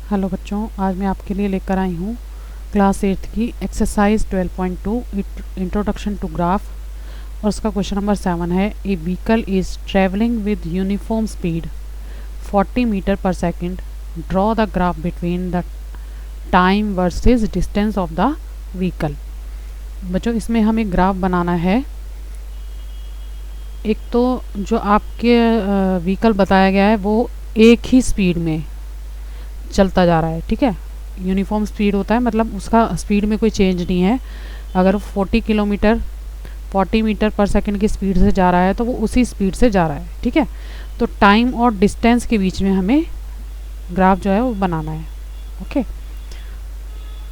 Hello बच्चों, आज मैं आपके लिए लेकर आई हूँ क्लास 8 की एक्सरसाइज 12.2 इंट्रोडक्शन टू ग्राफ। और उसका क्वेश्चन नंबर 7 है, a vehicle is travelling with uniform speed 40 metre पर second, draw the graph between the time versus distance of the vehicle. बच्चों, इसमें हमें ग्राफ बनाना है। एक तो जो आपके व्हीकल बताया गया है वो एक ही स्पीड में चलता जा रहा है, ठीक है। यूनिफॉर्म स्पीड होता है, मतलब उसका स्पीड में कोई चेंज नहीं है। अगर 40 मीटर पर सेकंड की स्पीड से जा रहा है तो वो उसी स्पीड से जा रहा है, ठीक है। तो टाइम और डिस्टेंस के बीच में हमें ग्राफ जो है वो बनाना है, ओके।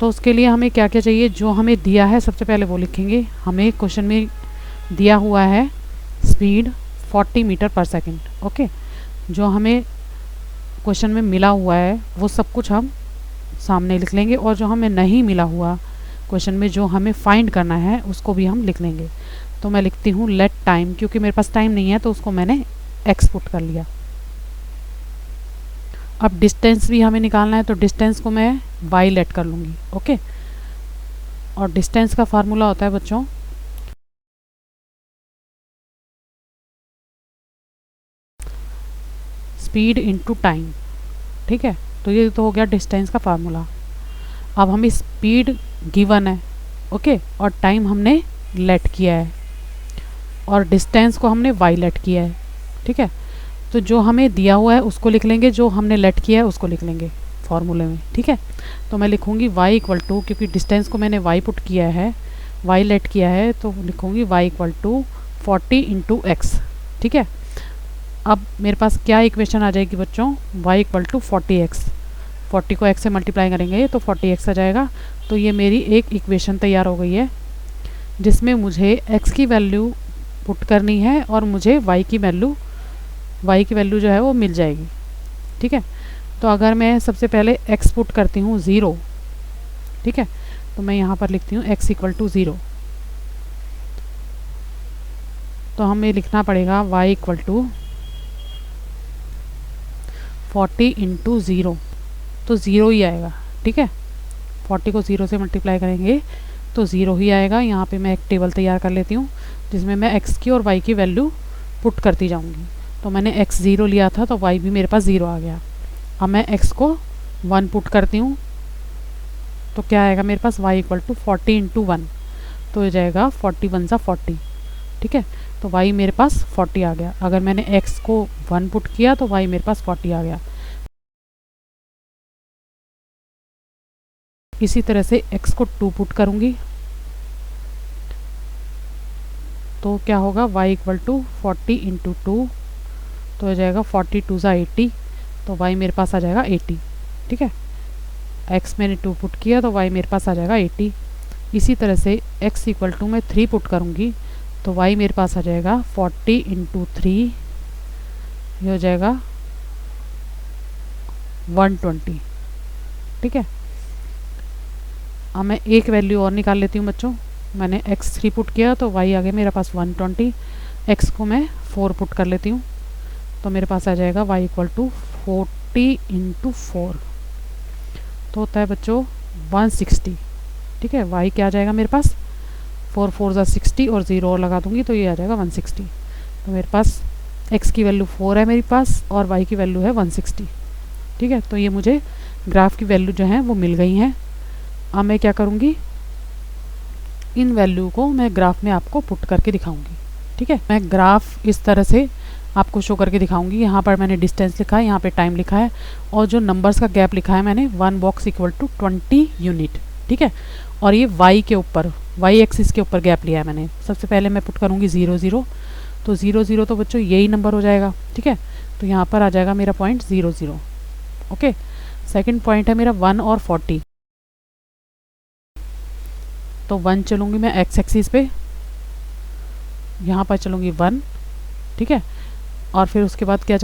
तो उसके लिए हमें क्या क्या चाहिए, जो हमें दिया है सबसे पहले वो लिखेंगे। हमें क्वेश्चन में दिया हुआ है स्पीड 40 मीटर पर सेकंड, ओके। जो हमें क्वेश्चन में मिला हुआ है वो सब कुछ हम सामने लिख लेंगे, और जो हमें नहीं मिला हुआ क्वेश्चन में जो हमें फाइंड करना है उसको भी हम लिख लेंगे। तो मैं लिखती हूँ लेट टाइम, क्योंकि मेरे पास टाइम नहीं है तो उसको मैंने एक्स पुट कर लिया। अब डिस्टेंस भी हमें निकालना है, तो डिस्टेंस को मैं वाई लेट कर लूँगी, ओके। और डिस्टेंस का फार्मूला होता है बच्चों स्पीड इनटू टाइम, ठीक है। तो ये तो हो गया डिस्टेंस का फार्मूला। अब हमें स्पीड गिवन है, ओके, और टाइम हमने लेट किया है, और डिस्टेंस को हमने वाई लेट किया है, ठीक है। तो जो हमें दिया हुआ है उसको लिख लेंगे, जो हमने लेट किया है उसको लिख लेंगे फॉर्मूले में, ठीक है। तो मैं लिखूँगी y इक्वल टू, क्योंकि डिस्टेंस को मैंने y पुट किया है, y लेट किया है, तो लिखूँगी y equal to 40 into X, ठीक है। अब मेरे पास क्या इक्वेशन आ जाएगी बच्चों, y इक्वल टू 40x। 40 को x से मल्टीप्लाई करेंगे तो 40x आ जाएगा। तो ये मेरी एक इक्वेशन तैयार हो गई है, जिसमें मुझे x की वैल्यू पुट करनी है और मुझे y की वैल्यू जो है वो मिल जाएगी, ठीक है। तो अगर मैं सबसे पहले x पुट करती हूँ 0, ठीक है, तो मैं यहाँ पर लिखती हूँ x इक्वल टू 0। तो हमें लिखना पड़ेगा y इक्वल टू 40 इंटू 0, तो 0 ही आएगा, ठीक है। 40 को 0 से मल्टीप्लाई करेंगे तो 0 ही आएगा। यहाँ पे मैं एक टेबल तैयार कर लेती हूँ जिसमें मैं x की और y की वैल्यू पुट करती जाऊँगी। तो मैंने x 0 लिया था तो y भी मेरे पास 0 आ गया। अब मैं x को 1 पुट करती हूँ तो क्या आएगा मेरे पास, y इक्वल टू 40 इंटू 1, तो हो जाएगा 41 सा 40, ठीक है। तो y मेरे पास 40 आ गया। अगर मैंने x को 1 पुट किया तो y मेरे पास 40 आ गया। इसी तरह से x को 2 पुट करूँगी तो क्या होगा, y इक्वल टू 40 इंटू 2, तो हो जाएगा 42 सा 80, तो y मेरे पास आ जाएगा 80, ठीक है। x मैंने 2 पुट किया तो y मेरे पास आ जाएगा 80। इसी तरह से x इक्वल टू मैं 3 पुट करूँगी तो y मेरे पास आ जाएगा 40 इंटू 3, ये हो जाएगा 120, ठीक है। अब मैं एक वैल्यू और निकाल लेती हूँ बच्चों। मैंने x 3 पुट किया तो y आ गया मेरे पास 120। x को मैं 4 पुट कर लेती हूँ तो मेरे पास आ जाएगा y इक्वल टू 40 इंटू 4, तो होता है बच्चों 160, ठीक है। y क्या आ जाएगा मेरे पास, 4 4 ज़ा 60 और 0 और लगा दूंगी तो ये आ जाएगा 160। तो मेरे पास x की वैल्यू 4 है मेरे पास और y की वैल्यू है 160, ठीक है। तो ये मुझे ग्राफ की वैल्यू जो है वो मिल गई हैं। अब मैं क्या करूँगी, इन वैल्यू को मैं ग्राफ में आपको पुट करके दिखाऊंगी, ठीक है। मैं ग्राफ इस तरह से आपको शो करके दिखाऊंगी। यहाँ पर मैंने डिस्टेंस लिखा है, यहाँ पे टाइम लिखा है, और जो नंबर्स का गैप लिखा है मैंने 1 बॉक्स इक्वल टू 20 यूनिट, ठीक है। और ये y के ऊपर, y एक्सिस के ऊपर गैप लिया है मैंने। सबसे पहले मैं पुट करूँगी 0 0, तो 0 0 तो बच्चों यही नंबर हो जाएगा, ठीक है। तो यहाँ पर आ जाएगा मेरा पॉइंट 0 0, ओके। सेकेंड पॉइंट है मेरा 1 और 40, तो 1 चलूँगी मैं x एक्सिस पे, यहाँ पर चलूँगी 1, ठीक है। और फिर उसके बाद क्या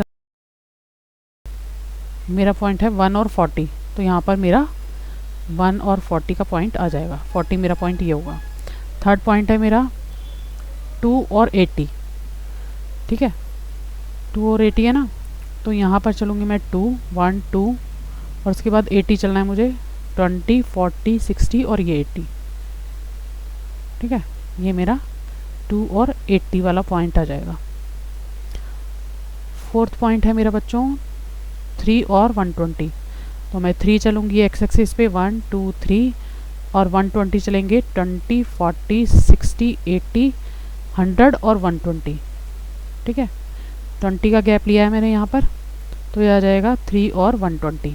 मेरा पॉइंट है 1 और 40, तो यहाँ पर मेरा 1 और 40 का पॉइंट आ जाएगा। 40 मेरा पॉइंट ये होगा। थर्ड पॉइंट है मेरा 2 और 80, ठीक है। 2 और 80 है ना, तो यहाँ पर चलूँगी मैं 2 1 2 और उसके बाद 80 चलना है मुझे, 20, 40, 60 और ये 80। ठीक है, ये मेरा 2 और 80 वाला पॉइंट आ जाएगा। फोर्थ पॉइंट है मेरा बच्चों 3 और 120। तो मैं 3 चलूँगी एक्स एक्सिस पे, 1, 2, 3, और 120 चलेंगे, 20, 40, 60, 80, 100 और 120। ठीक है, 20 का गैप लिया है मैंने यहाँ पर, तो ये आ जाएगा 3 और 120।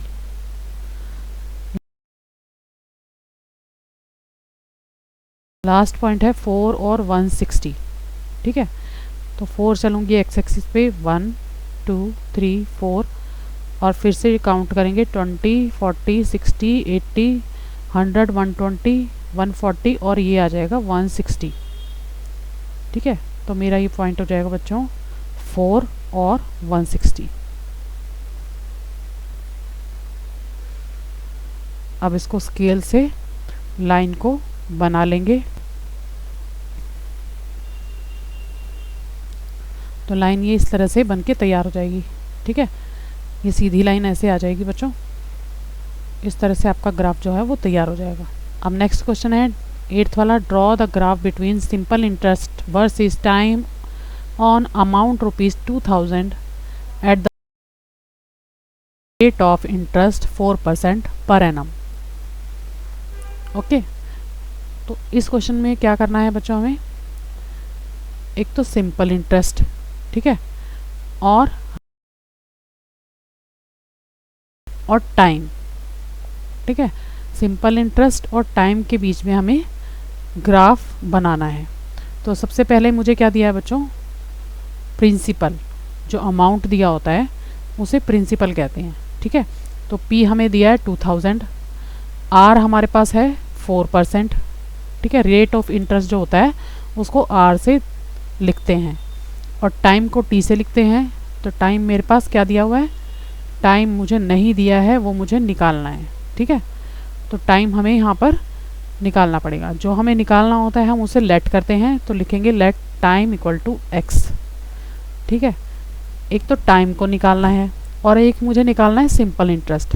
लास्ट पॉइंट है 4 और 160। ठीक है, तो 4 चलूँगी एक्स एक्सिस पे, 1, 2, 3, 4, और फिर से काउंट करेंगे 20, 40, 60, 80, 100, 120, 140 और ये आ जाएगा 160। ठीक है, तो मेरा ये पॉइंट हो जाएगा बच्चों 4 और 160। अब इसको स्केल से लाइन को बना लेंगे। तो लाइन ये इस तरह से बन के तैयार हो जाएगी। ठीक है, ये सीधी लाइन ऐसे आ जाएगी बच्चों, इस तरह से आपका ग्राफ जो है वो तैयार हो जाएगा। अब नेक्स्ट क्वेश्चन है 8th वाला, draw the graph between simple interest versus time on amount ₹2000 at the rate of interest 4% per annum. Okay, तो इस क्वेश्चन में क्या करना है बच्चों हमें, एक तो सिंपल इंटरेस्ट, ठीक है, और टाइम। ठीक है, सिंपल इंटरेस्ट और टाइम के बीच में हमें ग्राफ बनाना है। तो सबसे पहले मुझे क्या दिया है बच्चों, प्रिंसिपल, जो अमाउंट दिया होता है उसे प्रिंसिपल कहते हैं। ठीक है, तो P हमें दिया है 2000, R हमारे पास है 4%। ठीक है, रेट ऑफ इंटरेस्ट जो होता है उसको R से लिखते हैं और टाइम को T से लिखते हैं। तो टाइम मेरे पास क्या दिया हुआ है, टाइम मुझे नहीं दिया है, वो मुझे निकालना है। ठीक है, तो टाइम हमें यहाँ पर निकालना पड़ेगा। जो हमें निकालना होता है हम उसे लेट करते हैं, तो लिखेंगे let time equal to x। ठीक है, एक तो टाइम को निकालना है और एक मुझे निकालना है सिंपल इंटरेस्ट।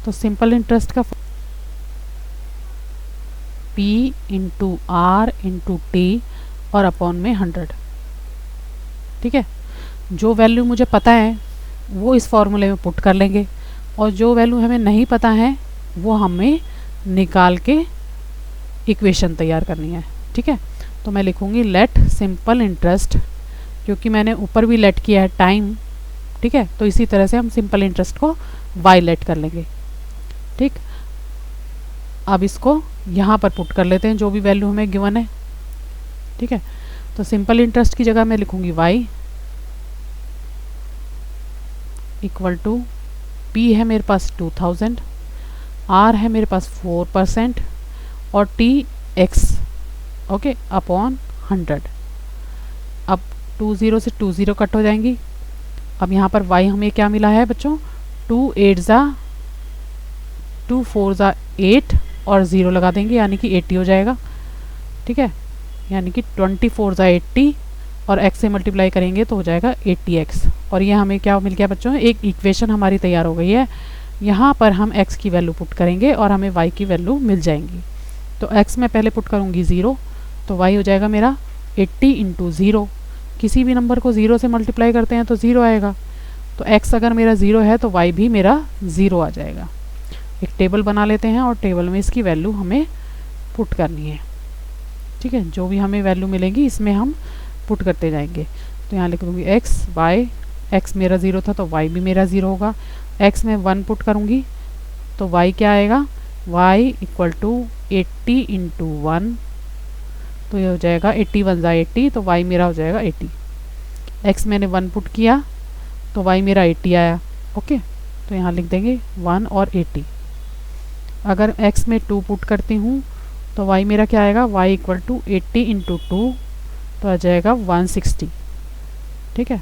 तो सिंपल इंटरेस्ट का P into R into T और अपॉन में 100। ठीक है, जो वैल्यू मुझे पता है वो इस फॉर्मूले में पुट कर लेंगे और जो वैल्यू हमें नहीं पता है वो हमें निकाल के इक्वेशन तैयार करनी है। ठीक है, तो मैं लिखूँगी लेट सिंपल इंटरेस्ट, क्योंकि मैंने ऊपर भी लेट किया है टाइम। ठीक है, तो इसी तरह से हम सिंपल इंटरेस्ट को y लेट कर लेंगे। ठीक, अब इसको यहाँ पर पुट कर लेते हैं जो भी वैल्यू हमें गिवन है। ठीक है, तो सिंपल इंटरेस्ट की जगह मैं लिखूँगी y इक्वल टू P है मेरे पास 2000, R है मेरे पास 4% और T x, ओके, अपॉन 100। अब 20 से 20 कट हो जाएंगी। अब यहाँ पर y हमें क्या मिला है बच्चों, 2 8 ज़ा 2 4 ज़ा 8 और 0 लगा देंगे यानी कि 80 हो जाएगा। ठीक है, यानी कि 24 ज़ा 80 और x से मल्टीप्लाई करेंगे तो हो जाएगा 80x। और ये हमें क्या मिल गया बच्चों, एक इक्वेशन हमारी तैयार हो गई है। यहाँ पर हम x की वैल्यू पुट करेंगे और हमें y की वैल्यू मिल जाएंगी। तो x में पहले पुट करूँगी 0, तो y हो जाएगा मेरा 80 इंटू 0। किसी भी नंबर को 0 से मल्टीप्लाई करते हैं तो 0 आएगा, तो x अगर मेरा 0 है तो y भी मेरा 0 आ जाएगा। एक टेबल बना लेते हैं और टेबल में इसकी वैल्यू हमें पुट करनी है। ठीक है, जो भी हमें वैल्यू मिलेगी इसमें हम पुट करते जाएंगे। तो यहाँ लिख दूँगी x y, x मेरा 0 था तो y भी मेरा 0 होगा। x में 1 पुट करूँगी तो y क्या आएगा, y इक्वल टू 80 इंटू 1, तो ये हो जाएगा 81 ज़ा 80, तो y मेरा हो जाएगा 80। x मैंने 1 पुट किया तो y मेरा 80 आया। ओके, तो यहाँ लिख देंगे 1 और 80। अगर x में 2 पुट करती हूँ तो y मेरा क्या आएगा, y इक्वल टू 80 इंटू 2, तो आ जाएगा 160। ठीक है,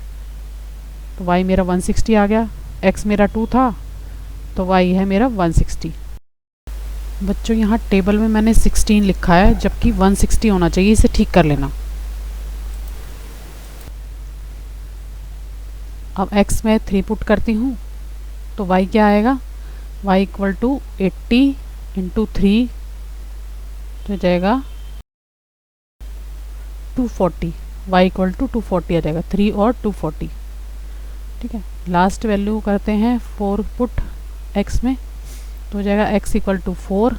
तो y मेरा 160 आ गया, x मेरा 2 था तो y है मेरा 160। बच्चों यहाँ टेबल में मैंने 16 लिखा है जबकि 160 होना चाहिए, इसे ठीक कर लेना। अब x में 3 पुट करती हूँ तो y क्या आएगा, y इक्वल टू 80 इंटू 3 तो जाएगा 240, y इक्वल टू 240 आ जाएगा, 3 और 240। ठीक है, लास्ट वैल्यू करते हैं 4 पुट x में तो हो जाएगा x इक्वल टू 4,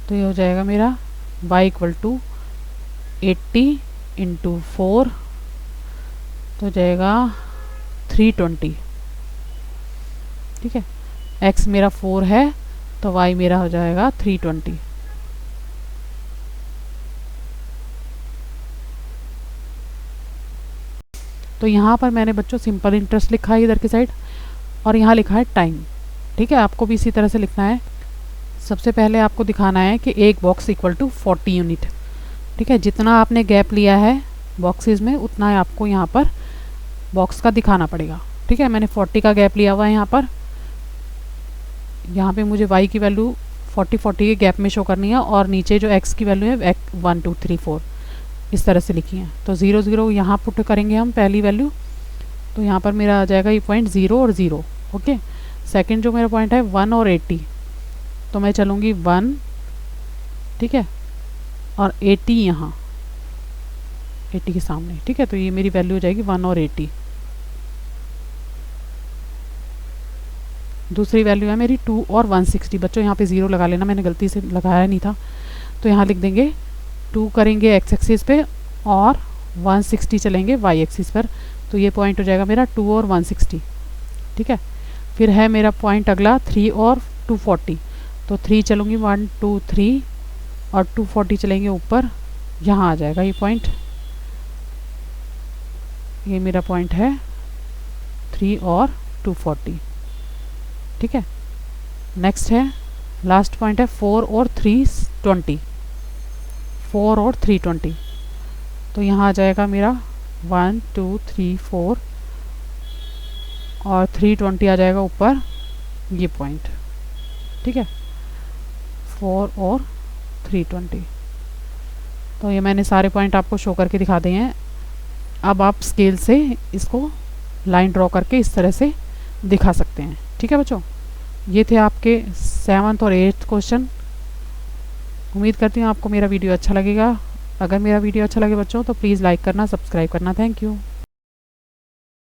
तो ये हो जाएगा मेरा y इक्वल टू 80 इंटू 4 तो जाएगा 320। ठीक है, x मेरा 4 है तो y मेरा हो जाएगा 320। तो यहाँ पर मैंने बच्चों सिंपल इंटरेस्ट लिखा है इधर की साइड और यहाँ लिखा है टाइम। ठीक है, आपको भी इसी तरह से लिखना है। सबसे पहले आपको दिखाना है कि एक बॉक्स इक्वल टू 40 यूनिट। ठीक है, जितना आपने गैप लिया है बॉक्सेस में उतना आपको यहाँ पर बॉक्स का दिखाना पड़ेगा। ठीक है, मैंने 40 का गैप लिया हुआ है यहाँ पे मुझे y की वैल्यू 40 के गैप में शो करनी है और नीचे जो x की वैल्यू है 1 2 3 4 इस तरह से लिखी है। तो 0 0 यहाँ पुट करेंगे हम पहली वैल्यू, तो यहाँ पर मेरा आ जाएगा ये पॉइंट 0 और 0। ओके, सेकंड जो मेरा पॉइंट है 1 और 80, तो मैं चलूँगी 1, ठीक है, और 80 यहाँ 80 के सामने। ठीक है, तो ये मेरी वैल्यू हो जाएगी 1 और 80। दूसरी वैल्यू है मेरी 2 और 160। बच्चों यहाँ पे 0 लगा लेना, मैंने गलती से लगाया नहीं था, तो यहाँ लिख देंगे 2 करेंगे x एक्सिस पे और 160 चलेंगे y एक्सिस पर, तो ये पॉइंट हो जाएगा मेरा 2 और 160। ठीक है, फिर है मेरा पॉइंट अगला 3 और 240, तो 3 चलूँगी 1 2 3 और 240 चलेंगे ऊपर, यहाँ आ जाएगा ये पॉइंट। ये मेरा पॉइंट है 3 और 240। ठीक है, नेक्स्ट है लास्ट पॉइंट है 4 और 320, 4 और 320, तो यहाँ आ जाएगा मेरा 1 2 3 4 और 320 आ जाएगा ऊपर ये पॉइंट। ठीक है, 4 और 320, तो ये मैंने सारे पॉइंट आपको शो करके दिखा दिए हैं। अब आप स्केल से इसको लाइन ड्रॉ करके इस तरह से दिखा सकते हैं। ठीक है बच्चों, ये थे आपके 7th और 8th क्वेश्चन। उम्मीद करती हूँ आपको मेरा वीडियो अच्छा लगेगा। अगर मेरा वीडियो अच्छा लगे बच्चों तो प्लीज़ लाइक करना, सब्सक्राइब करना। Thank you.